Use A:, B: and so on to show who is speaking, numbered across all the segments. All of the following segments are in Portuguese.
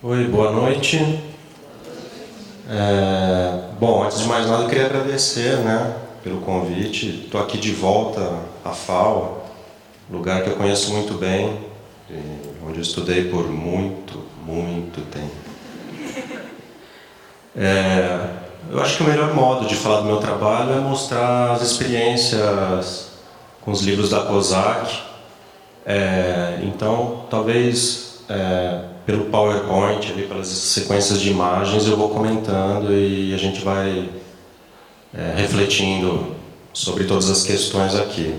A: Oi, boa noite. Bom, antes de mais nada eu queria agradecer, pelo convite. Estou aqui de volta à FAO, lugar que eu conheço muito bem, onde eu estudei por muito tempo. Eu acho que o melhor modo de falar do meu trabalho é mostrar as experiências com os livros da COSAC. Então, talvez pelo PowerPoint, ali, pelas sequências de imagens, eu vou comentando e a gente vai refletindo sobre todas as questões aqui.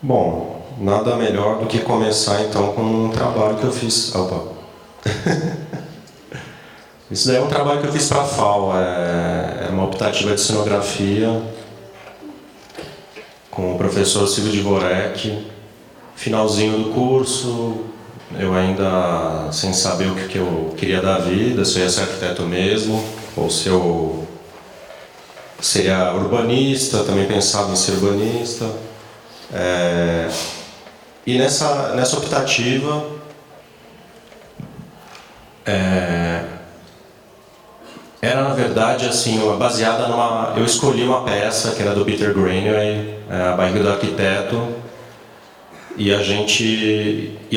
A: Bom, nada melhor do que começar então com um trabalho que eu fiz. Opa! Isso daí é um trabalho que eu fiz para a FAO, é uma optativa de cenografia com o professor Silvio Dvorek. Finalzinho do curso, eu ainda sem saber o que eu queria da vida, se eu ia ser arquiteto mesmo, ou se eu seria urbanista, também pensava em ser urbanista. E nessa optativa, era na verdade assim, baseada numa... Eu escolhi uma peça que era do Peter Greenaway, A Barriga do Arquiteto, e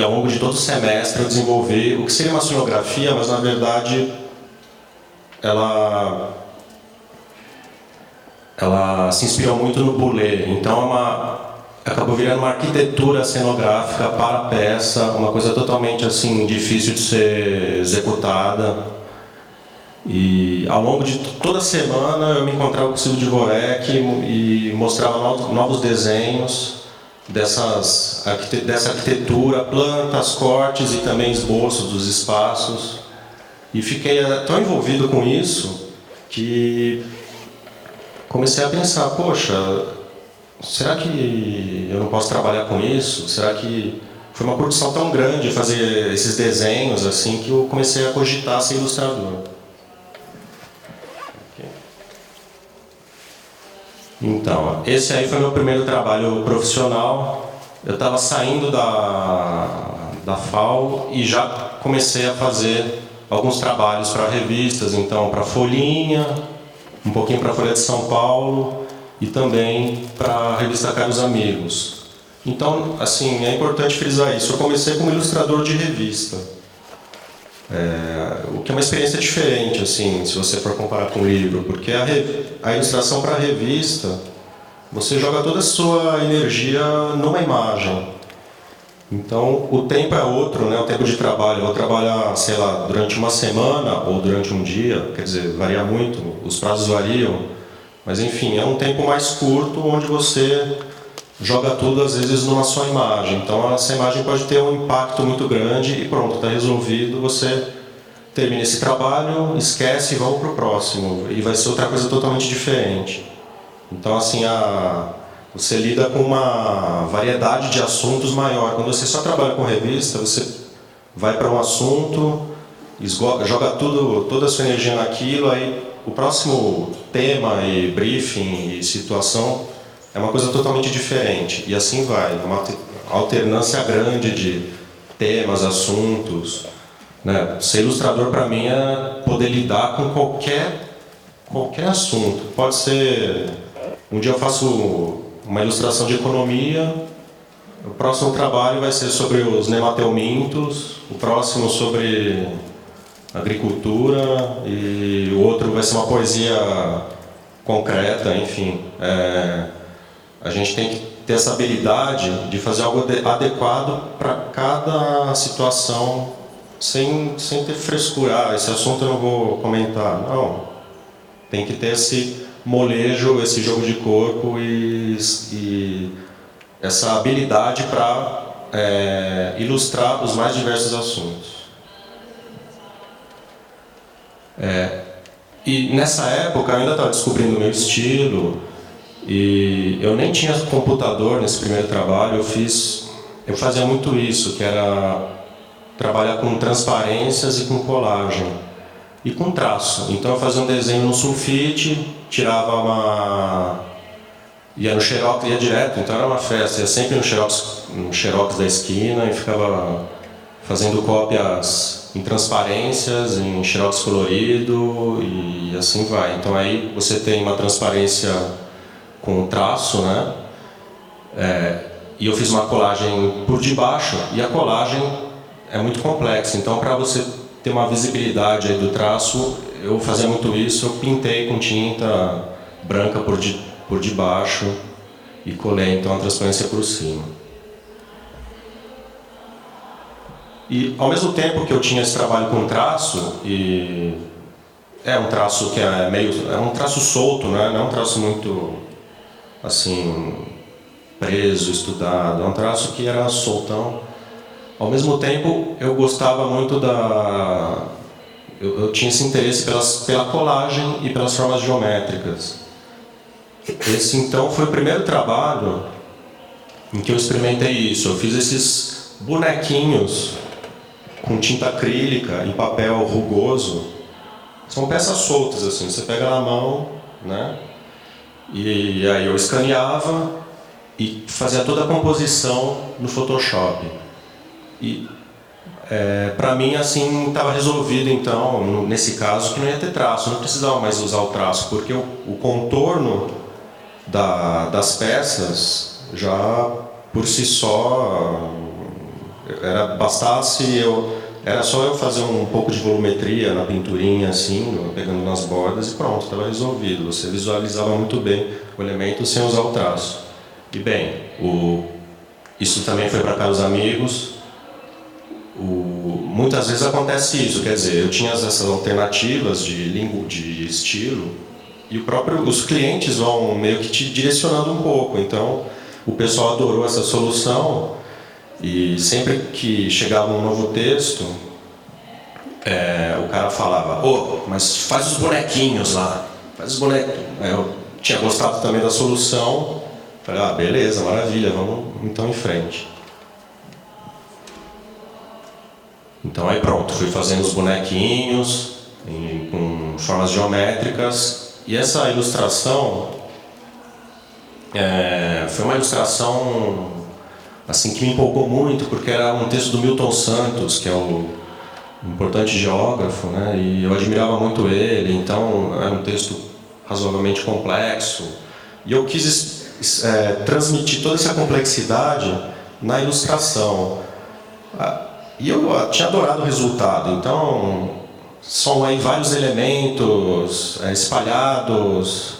A: ao longo de todo o semestre eu desenvolvi o que seria uma sonografia, mas na verdade ela se inspirou muito no Boulez, então acabou virando uma arquitetura cenográfica para a peça, uma coisa totalmente assim difícil de ser executada. E ao longo de toda a semana eu me encontrava com o Silvio Dvorek e mostrava novos desenhos dessa arquitetura, plantas, cortes e também esboços dos espaços. E fiquei tão envolvido com isso que comecei a pensar, poxa, será que eu não posso trabalhar com isso? Será que foi uma curtição tão grande fazer esses desenhos assim que eu comecei a cogitar ser ilustrador. Então, esse aí foi meu primeiro trabalho profissional. Eu estava saindo da FAO e já comecei a fazer alguns trabalhos para revistas, então para Folhinha, um pouquinho para a Folha de São Paulo e também para a revista Caros Amigos. Então, assim, é importante frisar isso. Eu comecei como ilustrador de revista, o que é uma experiência diferente, assim, se você for comparar com o livro, porque a ilustração para a revista, você joga toda a sua energia numa imagem. Então, o tempo é outro, o tempo de trabalho. Eu vou trabalhar, sei lá, durante uma semana ou durante um dia, quer dizer, varia muito, os prazos variam, mas enfim, é um tempo mais curto onde você joga tudo, às vezes, numa só imagem. Então, essa imagem pode ter um impacto muito grande e pronto, está resolvido, você termina esse trabalho, esquece e vamos para o próximo. E vai ser outra coisa totalmente diferente. Então, assim, você lida com uma variedade de assuntos maior. Quando você só trabalha com revista, você vai para um assunto, joga toda a sua energia naquilo, aí o próximo tema e briefing e situação é uma coisa totalmente diferente. E assim vai, uma alternância grande de temas, assuntos. Ser ilustrador, para mim, é poder lidar com qualquer assunto. Pode ser... Um dia eu faço uma ilustração de economia, o próximo trabalho vai ser sobre os nemateumintos, o próximo sobre agricultura e o outro vai ser uma poesia concreta, enfim. A gente tem que ter essa habilidade de fazer algo adequado para cada situação, sem ter frescura. Esse assunto eu não vou comentar. Não. Tem que ter esse molejo, esse jogo de corpo e essa habilidade para ilustrar os mais diversos assuntos. E nessa época eu ainda estava descobrindo o meu estilo e eu nem tinha computador nesse primeiro trabalho. Eu fazia muito isso, que era trabalhar com transparências e com colagem e com traço. Então eu fazia um desenho no sulfite, ia no Xerox, ia direto, então era uma festa, ia sempre no Xerox da esquina e ficava fazendo cópias em transparências, em xerox colorido e assim vai. Então aí você tem uma transparência com traço, né? E eu fiz uma colagem por debaixo e a colagem é muito complexa. Então para você ter uma visibilidade aí do traço, eu fazia muito isso, eu pintei com tinta branca por debaixo e colei então a transparência por cima. E ao mesmo tempo que eu tinha esse trabalho com traço, e é um traço que é um traço solto, né? Não é um traço muito assim preso, estudado, é um traço que era soltão. Ao mesmo tempo eu gostava muito eu tinha esse interesse pela colagem e pelas formas geométricas. Esse então foi o primeiro trabalho em que eu experimentei isso. Eu fiz esses bonequinhos com tinta acrílica em papel rugoso. São peças soltas assim, você pega na mão, né? E aí eu escaneava e fazia toda a composição no Photoshop. E para mim assim estava resolvido então, nesse caso, que não ia ter traço, não precisava mais usar o traço, porque o contorno das peças já por si só era só eu fazer um pouco de volumetria na pinturinha assim, pegando nas bordas e pronto, estava resolvido. Você visualizava muito bem o elemento sem usar o traço. E bem, isso também foi para cá dos amigos. Muitas vezes acontece isso, quer dizer, eu tinha essas alternativas de estilo e os clientes vão meio que te direcionando um pouco. Então, o pessoal adorou essa solução e sempre que chegava um novo texto, o cara falava: mas faz os bonequinhos lá, faz os bonequinhos. Eu tinha gostado também da solução, falei: beleza, maravilha, vamos então em frente. Então aí pronto, fui fazendo os bonequinhos com formas geométricas. E essa ilustração foi uma ilustração assim que me empolgou muito, porque era um texto do Milton Santos, que é um importante geógrafo, né? E eu admirava muito ele, então era um texto razoavelmente complexo. E eu quis transmitir toda essa complexidade na ilustração. E eu tinha adorado o resultado, então são aí vários elementos espalhados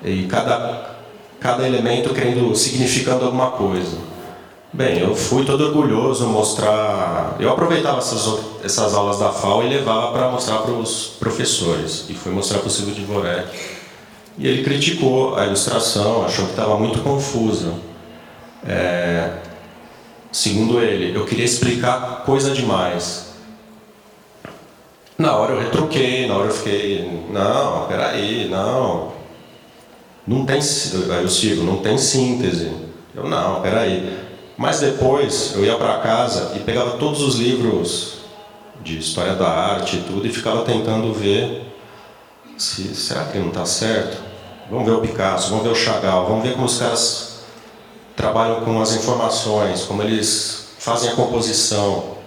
A: e cada elemento significando alguma coisa. Bem, eu fui todo orgulhoso mostrar. Eu aproveitava essas aulas da FAO e levava para mostrar para os professores. E fui mostrar para o Silvio Dvorek. E ele criticou a ilustração, achou que estava muito confusa. Segundo ele, eu queria explicar coisa demais. Na hora eu retruquei, na hora eu fiquei: não, peraí, não tem. Aí eu sigo, não tem síntese. Eu: não, peraí. Mas depois eu ia para casa e pegava todos os livros de história da arte e tudo e ficava tentando ver será que não está certo? Vamos ver o Picasso, vamos ver o Chagall, vamos ver como os caras trabalham com as informações, como eles fazem a composição.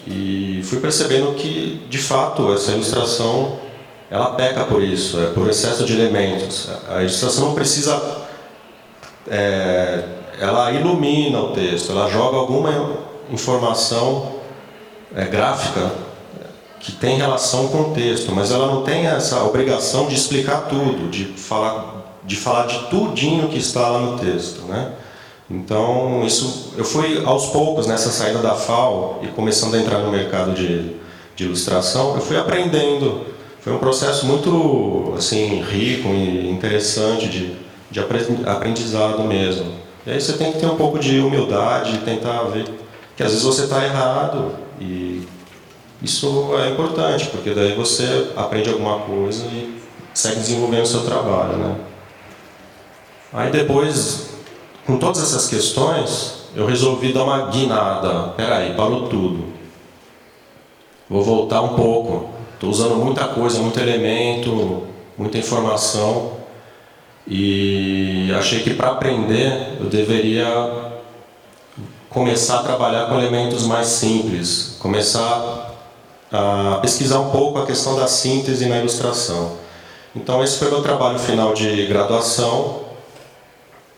A: E fui percebendo que, de fato, essa ilustração ela peca por isso, por excesso de elementos. A ilustração não precisa... ela ilumina o texto, ela joga alguma informação gráfica que tem relação com o texto, mas ela não tem essa obrigação de explicar tudo, de falar de tudinho que está lá no texto, né? Então, eu fui aos poucos nessa saída da FAO e começando a entrar no mercado de ilustração, eu fui aprendendo. Foi um processo muito assim rico e interessante de aprendizado mesmo. E aí você tem que ter um pouco de humildade e tentar ver que às vezes você está errado, e isso é importante, porque daí você aprende alguma coisa e segue desenvolvendo o seu trabalho, né? Aí depois, com todas essas questões, eu resolvi dar uma guinada. Peraí, parou tudo. Vou voltar um pouco. Estou usando muita coisa, muito elemento, muita informação. E achei que para aprender eu deveria começar a trabalhar com elementos mais simples, começar a pesquisar um pouco a questão da síntese na ilustração. Então esse foi o meu trabalho final de graduação.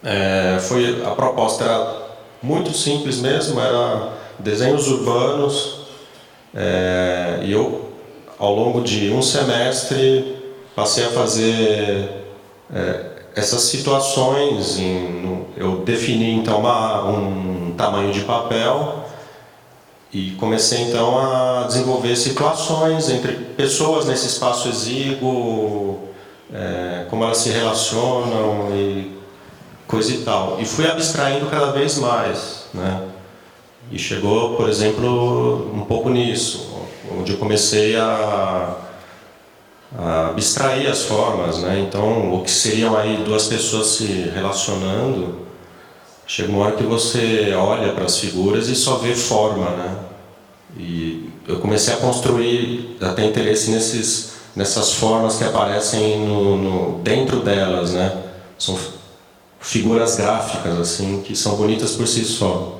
A: A proposta era muito simples mesmo, era desenhos urbanos, e eu, ao longo de um semestre, passei a fazer essas situações. Eu defini então um tamanho de papel e comecei então a desenvolver situações entre pessoas nesse espaço exíguo, como elas se relacionam e coisa e tal. E fui abstraindo cada vez mais, né? E chegou, por exemplo, um pouco nisso, onde eu comecei a abstrair as formas, né? Então, o que seriam aí duas pessoas se relacionando, chega uma hora que você olha para as figuras e só vê forma, né? E eu comecei a construir, a ter interesse nessas formas que aparecem dentro delas, né? São figuras gráficas, assim, que são bonitas por si só.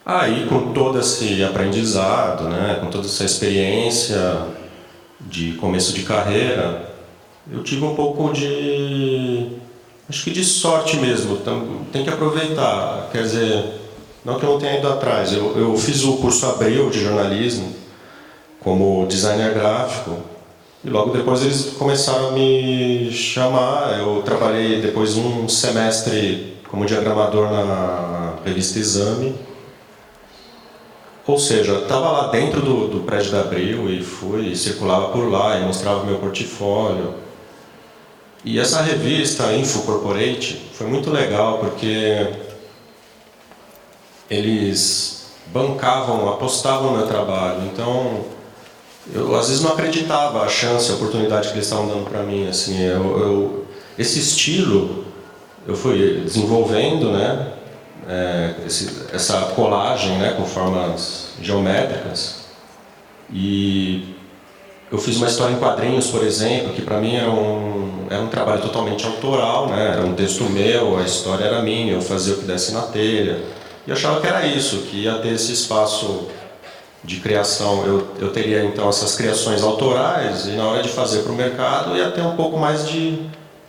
A: Aí, com todo esse aprendizado, né, com toda essa experiência de começo de carreira, eu tive um pouco acho que de sorte mesmo. Tem que aproveitar. Quer dizer, não que eu não tenha ido atrás. Eu fiz o curso Abril de jornalismo como designer gráfico e logo depois eles começaram a me chamar. Eu trabalhei depois um semestre como diagramador na revista Exame. Ou seja, estava lá dentro do prédio da Abril e circulava por lá e mostrava meu portfólio. E essa revista, Info Corporate, foi muito legal porque eles bancavam, apostavam no meu trabalho. Então, eu às vezes não acreditava a chance, a oportunidade que eles estavam dando para mim. Assim, esse estilo eu fui desenvolvendo, né? Essa colagem, né, com formas geométricas, e eu fiz uma história em quadrinhos, por exemplo, que para mim era um trabalho totalmente autoral, né, era um texto meu, a história era minha, eu fazia o que desse na telha, e eu achava que era isso, que ia ter esse espaço de criação. Eu teria então essas criações autorais, e na hora de fazer para o mercado ia ter um pouco mais de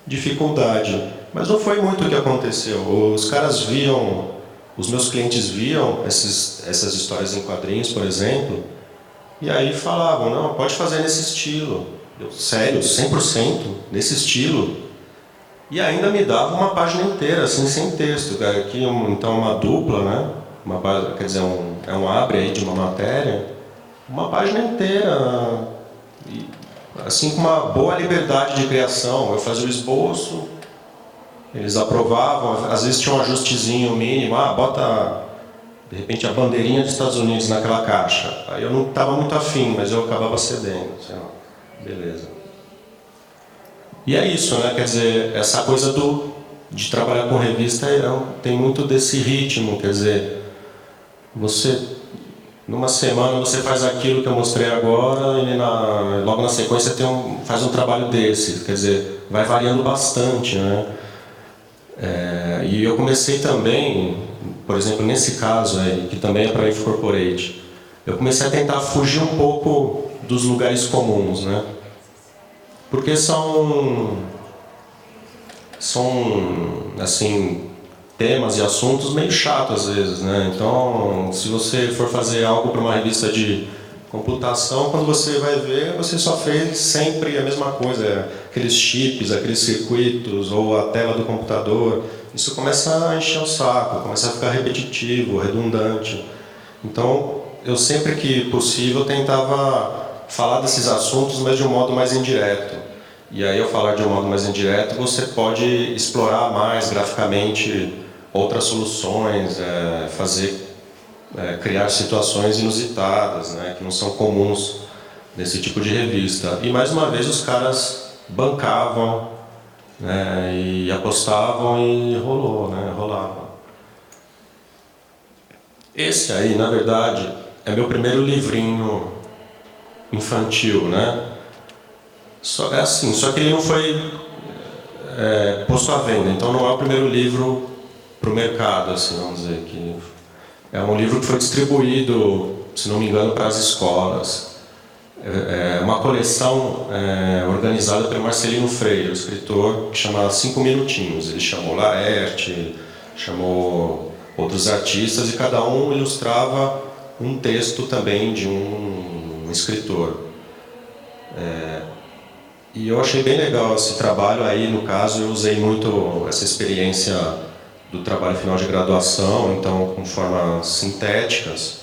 A: dificuldade. Mas não foi muito o que aconteceu. Os caras viam, os meus clientes viam essas histórias em quadrinhos, por exemplo, e aí falavam, não, pode fazer nesse estilo. Eu, sério, 100% nesse estilo. E ainda me dava uma página inteira, assim, sem texto. Aqui, então, uma dupla, né? Quer dizer, um abre aí de uma matéria, uma página inteira, assim, com uma boa liberdade de criação. Eu fazia o esboço, eles aprovavam, às vezes tinha um ajustezinho mínimo, bota de repente a bandeirinha dos Estados Unidos naquela caixa. Aí eu não estava muito afim, mas eu acabava cedendo, sei lá, beleza. E é isso, né? Quer dizer, essa coisa de trabalhar com revista tem muito desse ritmo, quer dizer, numa semana você faz aquilo que eu mostrei agora e logo na sequência faz um trabalho desse, quer dizer, vai variando bastante, né? E eu comecei também, por exemplo, nesse caso aí, que também é para a Info Corporate, eu comecei a tentar fugir um pouco dos lugares comuns, né? Porque são assim, temas e assuntos meio chatos às vezes, né? Então, se você for fazer algo para uma revista de computação, quando você vai ver, você só fez sempre a mesma coisa, aqueles chips, aqueles circuitos ou a tela do computador. Isso começa a encher o saco, começa a ficar repetitivo, redundante. Então, eu sempre que possível tentava falar desses assuntos, mas de um modo mais indireto. E aí, ao falar de um modo mais indireto, você pode explorar mais graficamente outras soluções, criar situações inusitadas, né, que não são comuns nesse tipo de revista. E mais uma vez os caras bancavam, né, e apostavam e rolava. Esse aí, na verdade, é meu primeiro livrinho infantil, né? Só que ele não foi posto à venda, então não é o primeiro livro o mercado, assim, vamos dizer que é um livro que foi distribuído, se não me engano, para as escolas. É uma coleção organizada pelo Marcelino Freire, o escritor, que chama 5 Minutinhos. Ele chamou Laerte, chamou outros artistas, e cada um ilustrava um texto também de um escritor. E eu achei bem legal esse trabalho. Aí, no caso, eu usei muito essa experiência do trabalho final de graduação, então com formas sintéticas.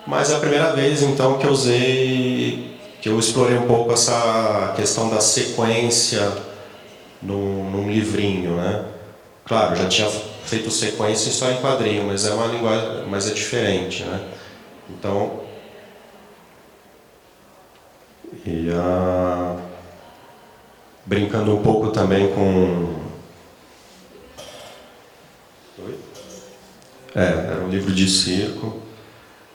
A: Mas é a primeira vez, então, que eu explorei um pouco essa questão da sequência num livrinho, né? Claro, já tinha feito sequência só em quadrinho, mas é uma linguagem, mas é diferente, né? Então, brincando um pouco também com... era um livro de circo.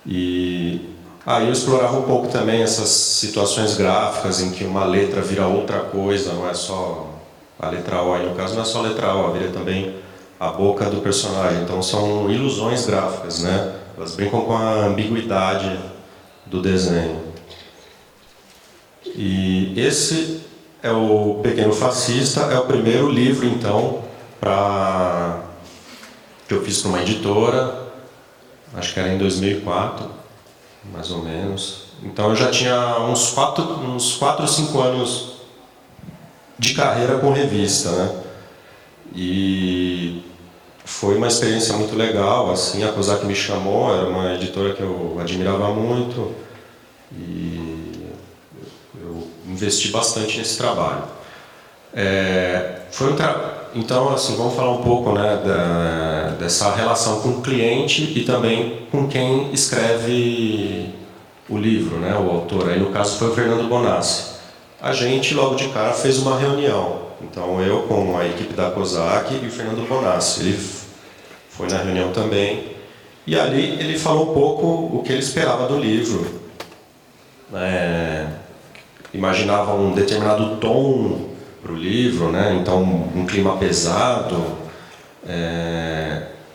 A: E aí eu explorava um pouco também essas situações gráficas em que uma letra vira outra coisa, não é só a letra O, aí no caso não é só a letra O, vira também a boca do personagem. Então são ilusões gráficas, né? Elas brincam com a ambiguidade do desenho. E esse é o Pequeno Fascista, é o primeiro livro, então, que eu fiz para uma editora, acho que era em 2004, mais ou menos. Então eu já tinha uns 4 ou 5 anos de carreira com revista, né? E foi uma experiência muito legal, assim. A Kozak me chamou, era uma editora que eu admirava muito, e eu investi bastante nesse trabalho. Então, assim, vamos falar um pouco, né, dessa relação com o cliente e também com quem escreve o livro, né, o autor. Aí, no caso, foi o Fernando Bonassi. A gente, logo de cara, fez uma reunião. Então, eu com a equipe da Kozak e o Fernando Bonassi. Ele foi na reunião também. E ali ele falou um pouco o que ele esperava do livro. Imaginava um determinado tom para o livro, né? Então um clima pesado.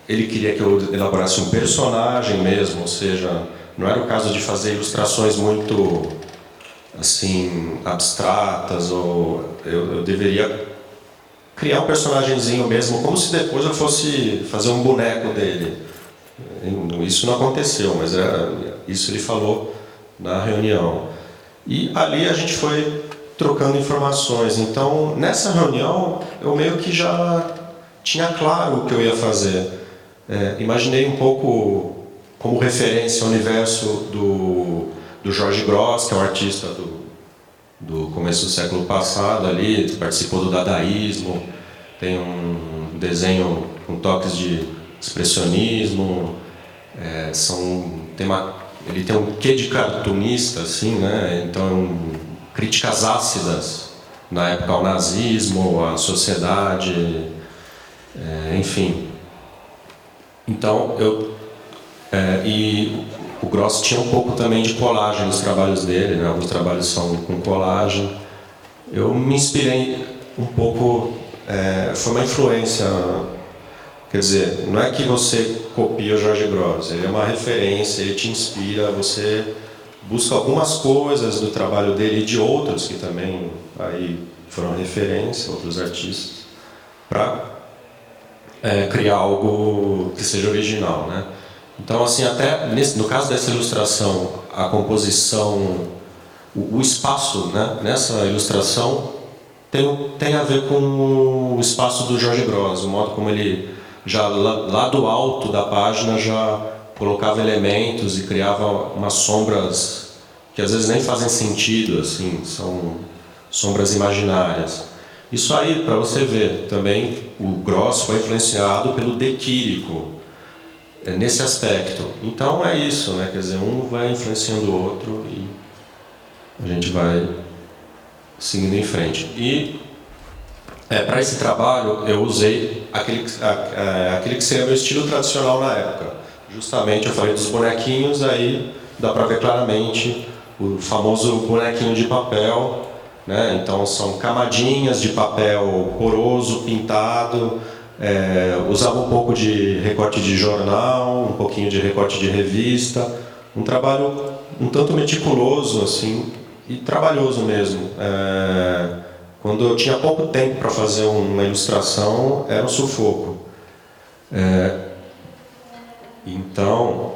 A: Ele queria que eu elaborasse um personagem mesmo, ou seja, não era o caso de fazer ilustrações muito assim abstratas, ou eu deveria criar um personagemzinho mesmo, como se depois eu fosse fazer um boneco dele. Isso não aconteceu, mas isso ele falou na reunião. E ali a gente foi trocando informações. Então, nessa reunião, eu meio que já tinha claro o que eu ia fazer. Imaginei um pouco como referência o universo do Jorge Gross, que é um artista do começo do século passado, ali, participou do dadaísmo, tem um desenho com toques de expressionismo, ele tem um quê de cartunista, assim, né? Então, críticas ácidas na época ao nazismo, à sociedade, enfim. Então, e o Gross tinha um pouco também de colagem nos trabalhos dele, né? Alguns trabalhos são com colagem. Eu me inspirei um pouco, foi uma influência. Quer dizer, não é que você copia o Jorge Gross, ele é uma referência, ele te inspira, você busca algumas coisas do trabalho dele e de outros que também aí foram referência, outros artistas, para criar algo que seja original, né? Então, assim, até no caso dessa ilustração, a composição, o espaço, né, nessa ilustração tem a ver com o espaço do Jorge Gross, o modo como ele já lá do alto da página já colocava elementos e criava umas sombras que às vezes nem fazem sentido, assim, são sombras imaginárias. Isso aí, para você ver, também o Gross foi influenciado pelo De Chirico, nesse aspecto. Então é isso, né? Quer dizer, um vai influenciando o outro e a gente vai seguindo em frente. E para esse trabalho eu usei aquele que seria meu estilo tradicional na época. Justamente eu falei dos bonequinhos, aí dá para ver claramente o famoso bonequinho de papel, né? Então são camadinhas de papel poroso, pintado, Usava um pouco de recorte de jornal, um pouquinho de recorte de revista, um trabalho um tanto meticuloso assim e trabalhoso mesmo. Quando eu tinha pouco tempo para fazer uma ilustração, era um sufoco. Então,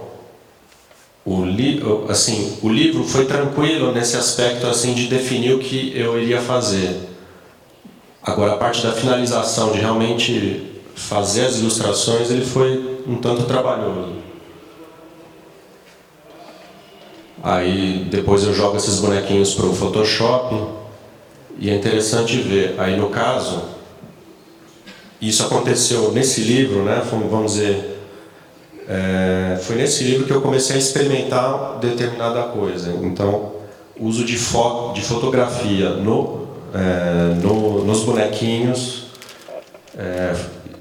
A: o livro foi tranquilo nesse aspecto assim de definir o que eu iria fazer. Agora, a parte da finalização, de realmente fazer as ilustrações, ele foi um tanto trabalhoso. Aí, depois eu jogo esses bonequinhos para o Photoshop, e é interessante ver. Aí, no caso, isso aconteceu nesse livro, né? Vamos dizer, foi nesse livro que eu comecei a experimentar determinada coisa. Então, uso de fotografia nos bonequinhos,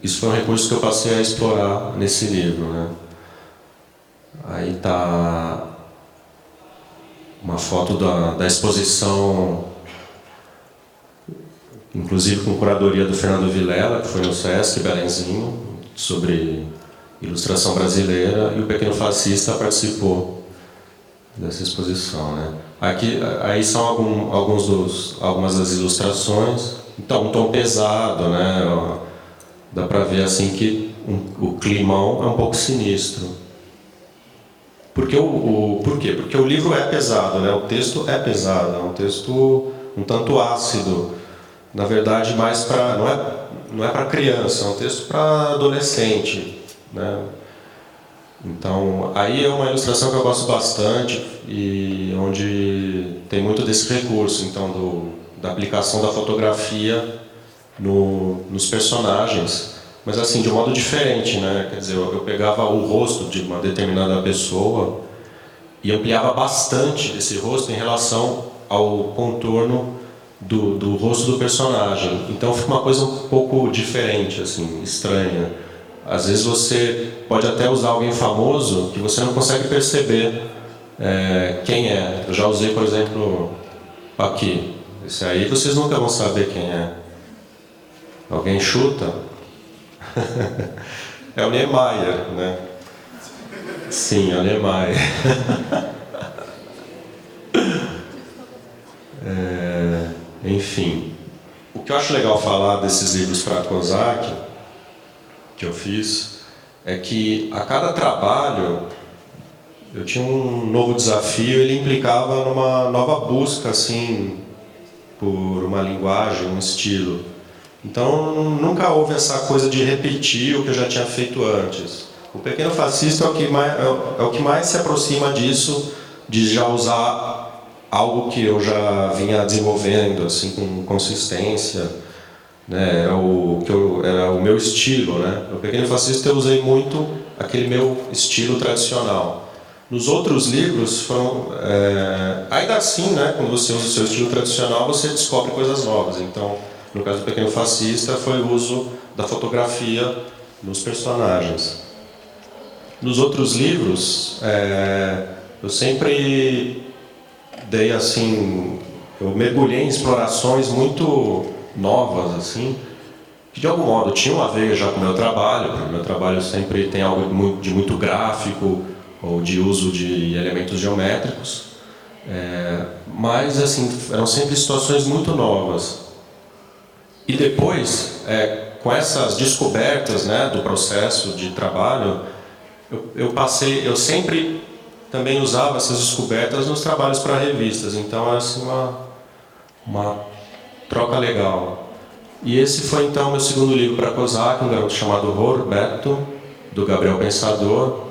A: isso foi um recurso que eu passei a explorar nesse livro, né? Aí está uma foto da exposição, inclusive com curadoria do Fernando Vilela, que foi no Sesc Belenzinho, sobre ilustração brasileira, e o Pequeno Fascista participou dessa exposição, né? Aí são algumas das ilustrações. Então, um tom pesado, né? Dá para ver assim que o climão é um pouco sinistro. Por quê? Porque o livro é pesado, né? O texto é pesado, é um texto um tanto ácido. Na verdade, não é para criança, é um texto para adolescente, né? Então, aí é uma ilustração que eu gosto bastante e onde tem muito desse recurso, então, da aplicação da fotografia nos personagens, mas assim, de um modo diferente, né? Quer dizer, eu pegava o rosto de uma determinada pessoa e ampliava bastante esse rosto em relação ao contorno do rosto do personagem. Então fica uma coisa um pouco diferente, assim, estranha. Às vezes você pode até usar alguém famoso que você não consegue perceber quem é. Eu já usei, por exemplo, aqui. Esse aí vocês nunca vão saber quem é. Alguém chuta? É o Niemeyer, né? Sim, é o Niemeyer. Enfim, o que eu acho legal falar desses livros para Kozak, que eu fiz, é que a cada trabalho eu tinha um novo desafio, ele implicava numa nova busca, assim, por uma linguagem, um estilo. Então, nunca houve essa coisa de repetir o que eu já tinha feito antes. O Pequeno Fascista é o que mais se aproxima disso, de já usar algo que eu já vinha desenvolvendo, assim, com consistência, né? Era o meu estilo, né? No Pequeno Fascista eu usei muito aquele meu estilo tradicional. Nos outros livros foram... ainda assim, né, quando você usa o seu estilo tradicional, você descobre coisas novas. Então, no caso do Pequeno Fascista, foi o uso da fotografia nos personagens. Nos outros livros, eu sempre dei assim... Eu mergulhei em explorações muito novas, assim, que de algum modo tinham a ver já com o meu trabalho, porque o meu trabalho sempre tem algo de muito gráfico, ou de uso de elementos geométricos, mas assim, eram sempre situações muito novas. E depois, com essas descobertas, né, do processo de trabalho, eu sempre também usava essas descobertas nos trabalhos para revistas, então é assim, uma troca legal. E esse foi então meu segundo livro para Kozak, um garoto chamado Roberto, do Gabriel Pensador.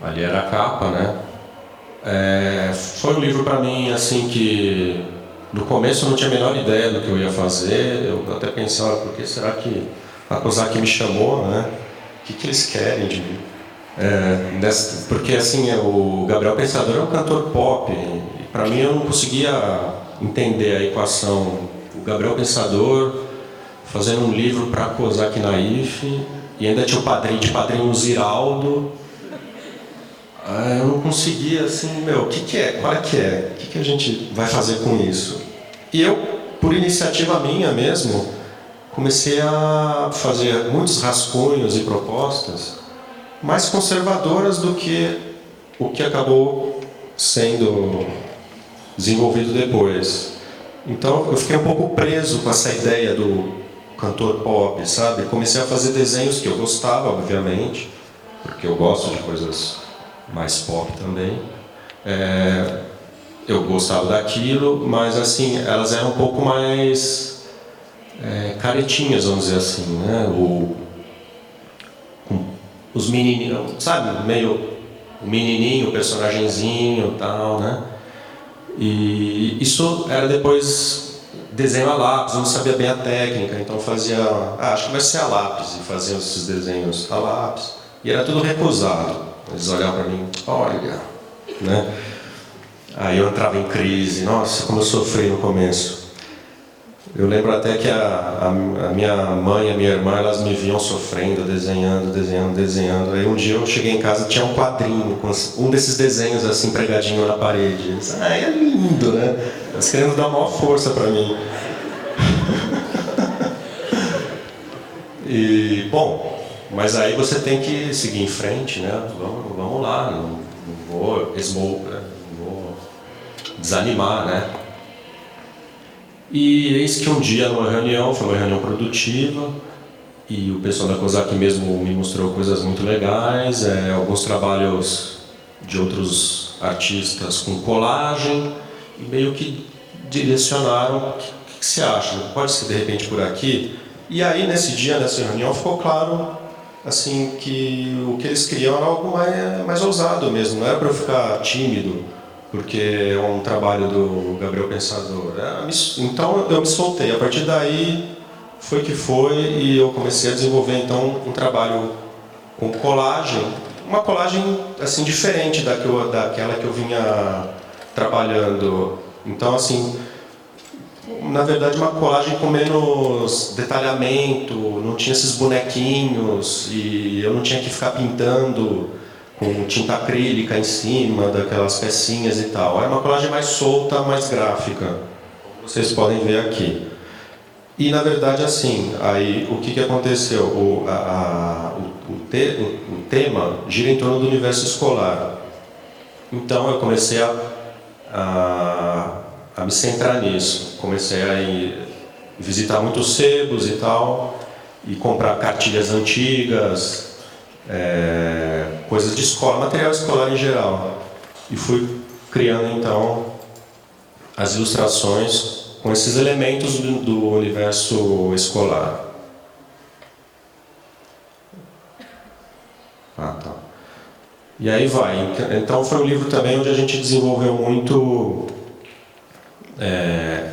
A: Ali era a capa, né? Foi um livro para mim assim que no começo eu não tinha a menor ideia do que eu ia fazer. Eu até pensava, por que será que a Kozak me chamou, né? O que eles querem de mim? Porque assim, o Gabriel Pensador é um cantor pop e para mim eu não conseguia entender a equação. O Gabriel Pensador fazendo um livro para Kozak Naif e ainda tinha o padrinho Ziraldo. Eu não conseguia, assim, o que é? Qual é que é? O que a gente vai fazer com isso? E eu, por iniciativa minha mesmo, comecei a fazer muitos rascunhos e propostas mais conservadoras do que o que acabou sendo desenvolvido depois. Então eu fiquei um pouco preso com essa ideia do cantor pop, sabe? Comecei a fazer desenhos que eu gostava, obviamente, porque eu gosto de coisas mais pop também. Eu gostava daquilo, mas assim, elas eram um pouco mais caretinhas, vamos dizer assim, né? Os menininhos, sabe? Meio o menininho, o personagenzinho e tal, né? E isso era depois desenho a lápis, eu não sabia bem a técnica, então fazia, acho que vai ser a lápis, e fazia esses desenhos a lápis. E era tudo recusado. Eles olhavam para mim, olha, né? Aí eu entrava em crise, nossa, como eu sofri no começo. Eu lembro até que a minha mãe e a minha irmã, elas me viam sofrendo, desenhando. Aí um dia eu cheguei em casa e tinha um quadrinho com um desses desenhos assim pregadinho na parede. Eles, é lindo, né? Elas querendo dar maior força para mim. E, bom, mas aí você tem que seguir em frente, né? Vamos lá, não vou desanimar, né? E eis que um dia, numa reunião, foi uma reunião produtiva, e o pessoal da COSAC mesmo me mostrou coisas muito legais, alguns trabalhos de outros artistas com colagem, e meio que direcionaram o que você acha, pode ser de repente por aqui? E aí, nesse dia, nessa reunião, ficou claro assim, que o que eles queriam era algo mais ousado mesmo, não era para eu ficar tímido, porque é um trabalho do Gabriel Pensador. Então eu me soltei. A partir daí foi que foi, e eu comecei a desenvolver então um trabalho com colagem, uma colagem assim diferente daquela que eu vinha trabalhando. Então assim, na verdade uma colagem com menos detalhamento, não tinha esses bonequinhos e eu não tinha que ficar pintando com tinta acrílica em cima daquelas pecinhas e tal. Era uma colagem mais solta, mais gráfica, como vocês podem ver aqui. E na verdade assim, aí o que aconteceu? O tema gira em torno do universo escolar. Então eu comecei a me centrar nisso. Comecei a visitar muitos sebos e tal, e comprar cartilhas antigas, coisas de escola, material escolar em geral. E fui criando então as ilustrações com esses elementos do universo escolar. Tá. E aí vai. Então foi um livro também onde a gente desenvolveu muito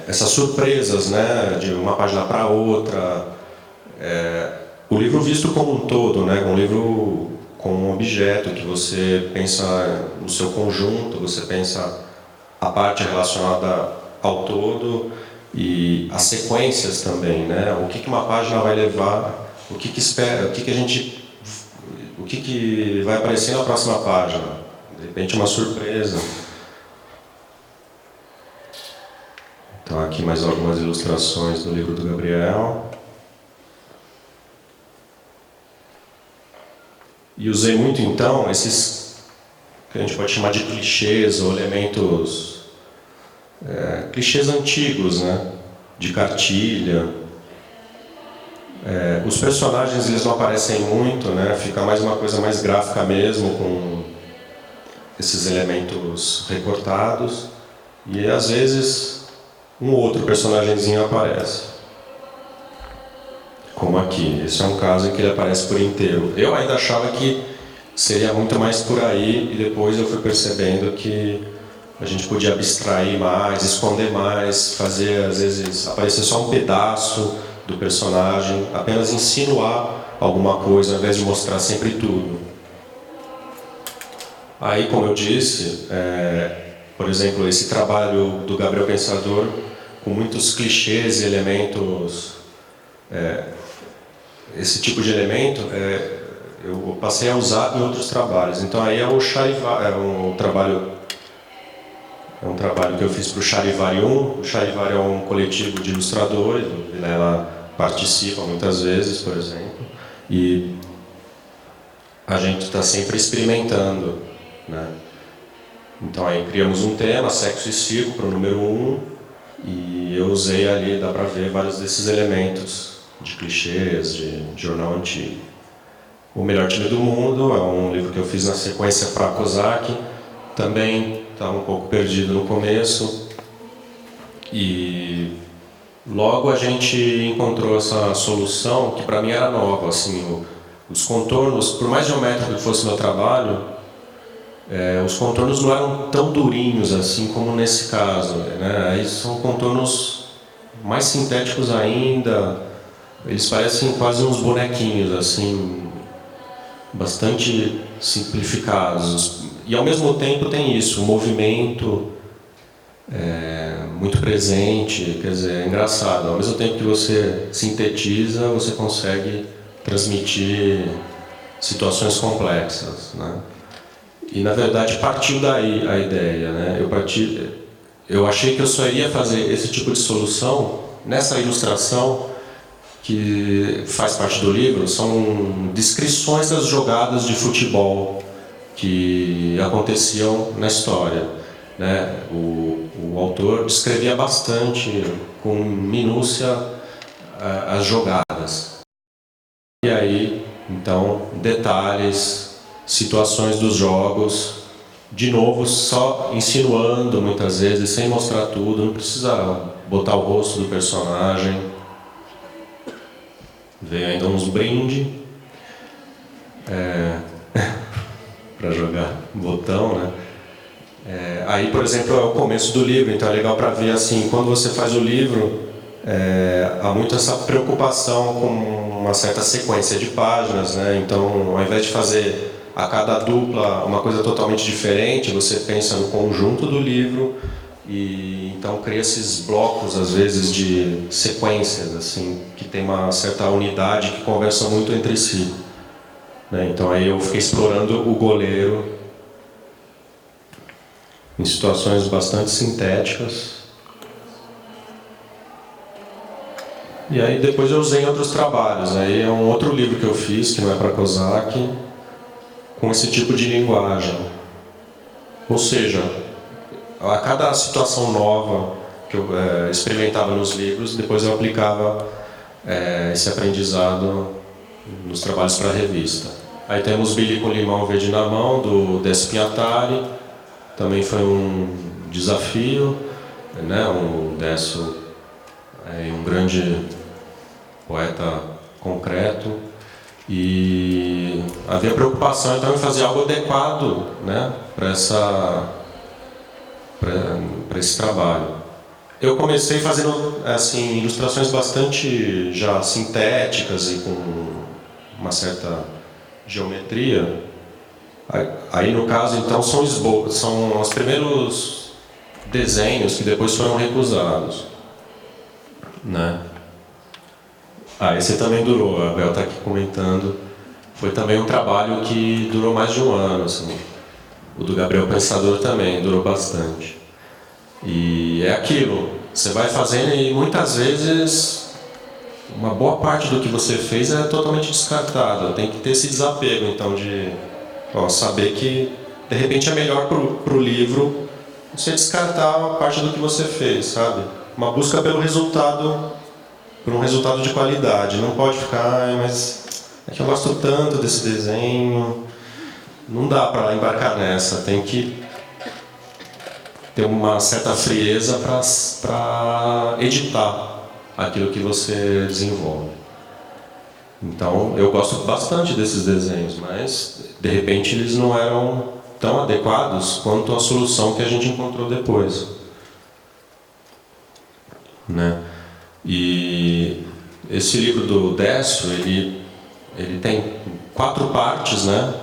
A: essas surpresas, né, de uma página para outra. O livro visto como um todo, né, um livro com um objeto que você pensa no seu conjunto, você pensa a parte relacionada ao todo e as sequências também, né? O que uma página vai levar, o que espera, o que vai aparecer na próxima página. De repente uma surpresa. Então aqui mais algumas ilustrações do livro do Gabriel. E usei muito então esses que a gente pode chamar de clichês ou elementos clichês antigos, né? De cartilha. Os personagens eles não aparecem muito, né? Fica mais uma coisa mais gráfica mesmo, com esses elementos recortados. E às vezes um outro personagemzinho aparece. Como aqui. Esse é um caso em que ele aparece por inteiro. Eu ainda achava que seria muito mais por aí, e depois eu fui percebendo que a gente podia abstrair mais, esconder mais, fazer, às vezes, aparecer só um pedaço do personagem, apenas insinuar alguma coisa, ao invés de mostrar sempre tudo. Aí, como eu disse, por exemplo, esse trabalho do Gabriel Pensador, com muitos clichês e elementos, esse tipo de elemento, eu passei a usar em outros trabalhos. Então aí é o Charivari, é um trabalho que eu fiz para o Charivari 1. O Charivari é um coletivo de ilustradores, do Vilela participa muitas vezes, por exemplo, e a gente está sempre experimentando, né? Então aí criamos um tema, sexo e circo, para o número 1, e eu usei ali, dá para ver vários desses elementos de clichês, de jornal antigo. O Melhor Time do Mundo é um livro que eu fiz na sequência para Kozak, também estava um pouco perdido no começo, e logo a gente encontrou essa solução que para mim era nova, assim, os contornos, por mais geométrico que fosse meu trabalho, os contornos não eram tão durinhos assim como nesse caso, né? Aí são contornos mais sintéticos ainda, eles parecem quase uns bonequinhos, assim, bastante simplificados. E ao mesmo tempo tem isso, o movimento muito presente, quer dizer, é engraçado. Ao mesmo tempo que você sintetiza, você consegue transmitir situações complexas, né? E na verdade partiu daí a ideia, né? Eu achei que eu só iria fazer esse tipo de solução nessa ilustração que faz parte do livro, são descrições das jogadas de futebol que aconteciam na história, né? O autor descrevia bastante, com minúcia, as jogadas. E aí, então, detalhes, situações dos jogos, de novo, só insinuando muitas vezes, sem mostrar tudo, não precisa botar o rosto do personagem. Veio ainda uns brindes para jogar botão, né? Aí, por exemplo, é o começo do livro, então é legal para ver assim, quando você faz o livro, há muito essa preocupação com uma certa sequência de páginas, né? Então, ao invés de fazer a cada dupla uma coisa totalmente diferente, você pensa no conjunto do livro e então cria esses blocos, às vezes, de sequências, assim, que tem uma certa unidade que conversam muito entre si, né? Então aí eu fiquei explorando o goleiro em situações bastante sintéticas. E aí depois eu usei em outros trabalhos. Aí é um outro livro que eu fiz, que não é para Kozak, com esse tipo de linguagem. Ou seja, a cada situação nova que eu experimentava nos livros, depois eu aplicava esse aprendizado nos trabalhos para a revista. Aí temos Billy com Limão Verde na Mão, do Décio Pinatari. Também foi um desafio, né? O Décio é um grande poeta concreto e havia preocupação então em fazer algo adequado, né, para esse trabalho. Eu comecei fazendo assim ilustrações bastante já sintéticas e com uma certa geometria. Aí no caso então são os primeiros desenhos que depois foram recusados, né? Esse também durou, a Bel está aqui comentando. Foi também um trabalho que durou mais de um ano, assim. O do Gabriel Pensador também durou bastante. E é aquilo, você vai fazendo e muitas vezes uma boa parte do que você fez é totalmente descartada. Tem que ter esse desapego, então, de saber que de repente é melhor pro livro você descartar uma parte do que você fez, sabe? Uma busca pelo resultado, por um resultado de qualidade. Não pode ficar, mas é que eu gosto tanto desse desenho. Não dá para embarcar nessa, tem que ter uma certa frieza para editar aquilo que você desenvolve. Então, eu gosto bastante desses desenhos, mas de repente eles não eram tão adequados quanto a solução que a gente encontrou depois, né? E esse livro do Décio, ele tem 4 partes, né?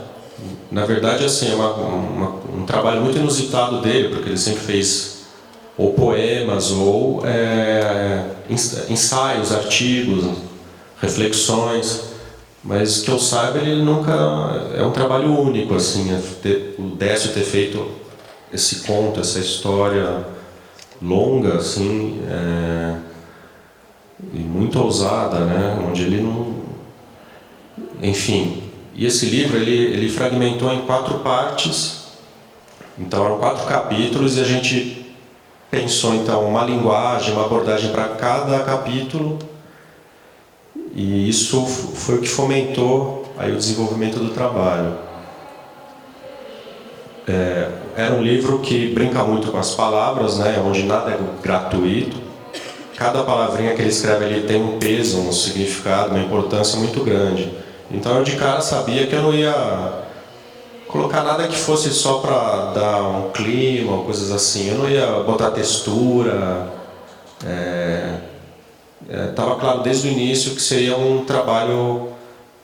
A: Na verdade, assim, é um trabalho muito inusitado dele, porque ele sempre fez ou poemas ou ensaios, artigos, reflexões, mas que eu saiba ele nunca é um trabalho único, assim, o Décio ter feito esse conto, essa história longa, assim, e muito ousada, né? Onde ele não... Enfim, e esse livro ele fragmentou em 4 partes, então eram 4 capítulos, e a gente pensou então uma linguagem, uma abordagem para cada capítulo, e isso foi o que fomentou aí o desenvolvimento do trabalho. Era um livro que brinca muito com as palavras, né? Onde nada é gratuito. Cada palavrinha que ele escreve ele tem um peso, um significado, uma importância muito grande. Então eu de cara sabia que eu não ia colocar nada que fosse só para dar um clima, coisas assim. Eu não ia botar textura. Estava claro desde o início que seria um trabalho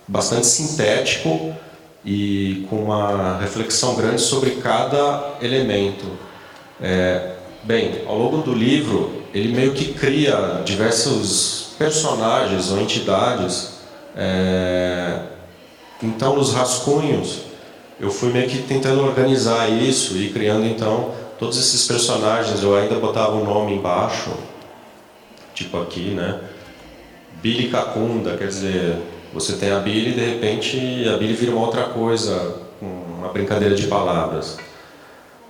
A: bastante sintético e com uma reflexão grande sobre cada elemento. Bem, ao longo do livro, ele meio que cria diversos personagens ou entidades. Então, nos rascunhos, eu fui meio que tentando organizar isso e criando, então, todos esses personagens. Eu ainda botava um nome embaixo, tipo aqui, né? Billy Cacunda, quer dizer, você tem a Billy e, de repente, a Billy vira uma outra coisa, uma brincadeira de palavras.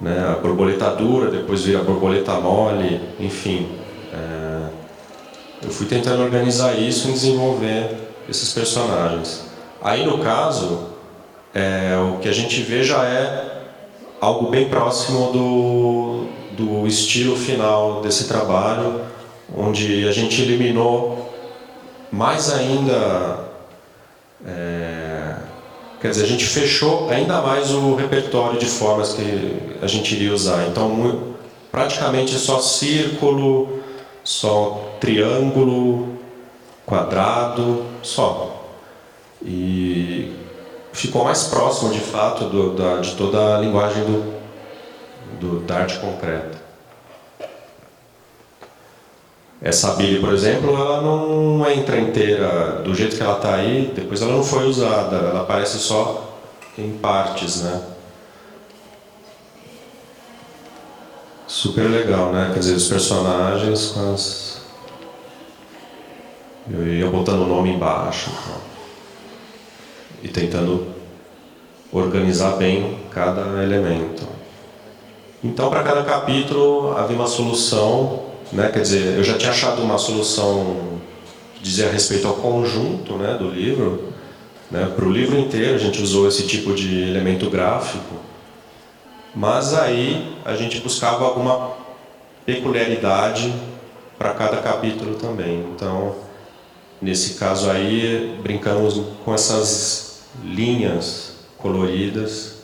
A: Né? A borboleta dura, depois vira a borboleta mole, enfim. Eu fui tentando organizar isso e desenvolver esses personagens. Aí, no caso, o que a gente vê já é algo bem próximo do estilo final desse trabalho, onde a gente eliminou mais ainda, quer dizer, a gente fechou ainda mais o repertório de formas que a gente iria usar. Então, praticamente só círculo, só triângulo, quadrado, só. E ficou mais próximo, de fato, de toda a linguagem da arte concreta. Essa Billy, por exemplo, ela não entra inteira do jeito que ela está aí, depois ela não foi usada, ela aparece só em partes, né? Super legal, né? Quer dizer, os personagens com as... Eu ia botando o nome embaixo, então, e tentando organizar bem cada elemento. Então, para cada capítulo havia uma solução, né? Quer dizer, eu já tinha achado uma solução que dizia respeito ao conjunto, né, do livro. Né? Para o livro inteiro a gente usou esse tipo de elemento gráfico, mas aí a gente buscava alguma peculiaridade para cada capítulo também. Então, nesse caso aí, brincamos com essas linhas coloridas.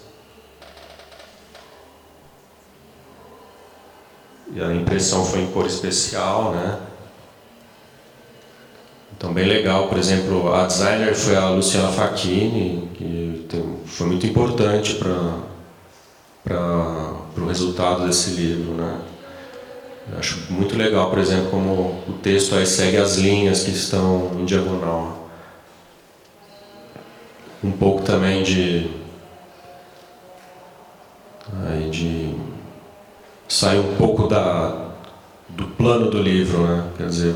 A: E a impressão foi em cor especial, né? Então, bem legal. Por exemplo, a designer foi a Luciana Facchini, que foi muito importante para o resultado desse livro, né? Eu acho muito legal, por exemplo, como o texto aí segue as linhas que estão em diagonal. Um pouco também sai um pouco do plano do livro, né? Quer dizer,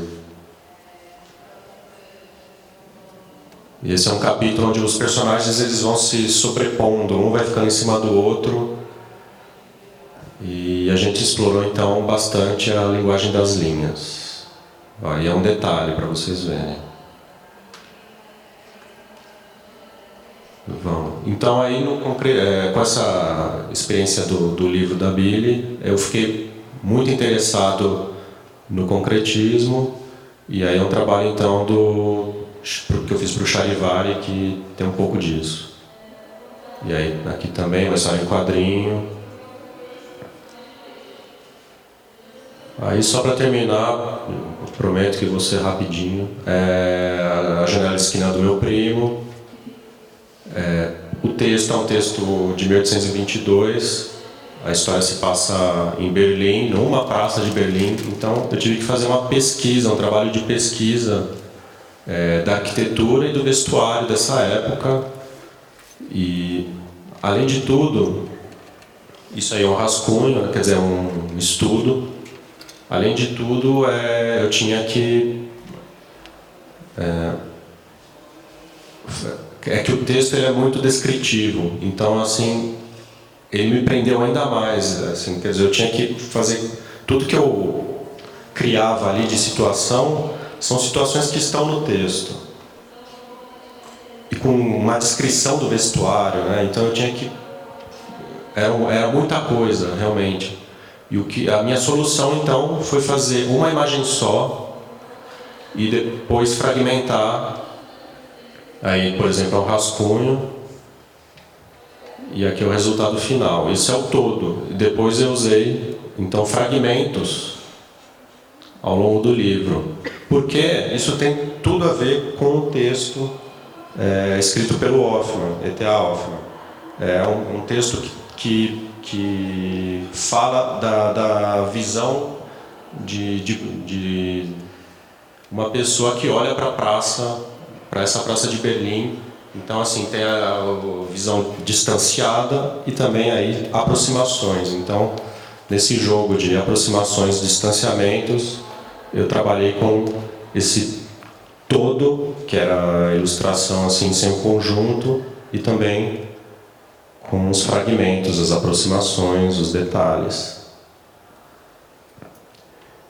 A: esse é um capítulo onde os personagens eles vão se sobrepondo, um vai ficando em cima do outro, e a gente explorou então bastante a linguagem das linhas. Aí é um detalhe para vocês verem. Então aí com essa experiência do livro da Billy, eu fiquei muito interessado no concretismo, e aí é um trabalho então que eu fiz para o Charivari, que tem um pouco disso. E aí aqui também vai sair um quadrinho. Aí só para terminar, prometo que vou ser rapidinho, a janela esquina do meu primo. O texto é um texto de 1822, a história se passa em Berlim, numa praça de Berlim, então eu tive que fazer uma pesquisa, um trabalho de pesquisa da arquitetura e do vestuário dessa época. E, além de tudo, isso aí é um rascunho, quer dizer, um estudo. Além de tudo, eu tinha que é que o texto ele é muito descritivo, então assim ele me prendeu ainda mais, assim, quer dizer, eu tinha que fazer tudo que eu criava ali de situação, são situações que estão no texto e com uma descrição do vestuário, né? Então eu tinha que era muita coisa realmente, e a minha solução então foi fazer uma imagem só e depois fragmentar. Aí, por exemplo, é um rascunho e aqui é o resultado final. Isso é o todo. Depois eu usei, então, fragmentos ao longo do livro. Porque isso tem tudo a ver com o texto escrito pelo Hoffmann, E.T.A. Hoffmann. É um texto que fala da visão de uma pessoa que olha para a praça, para essa praça de Berlim. Então, assim, tem a visão distanciada e também aí aproximações. Então, nesse jogo de aproximações e distanciamentos, eu trabalhei com esse todo, que era a ilustração assim, sem o conjunto, e também com os fragmentos, as aproximações, os detalhes.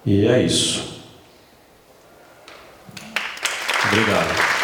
A: E é isso. Obrigado.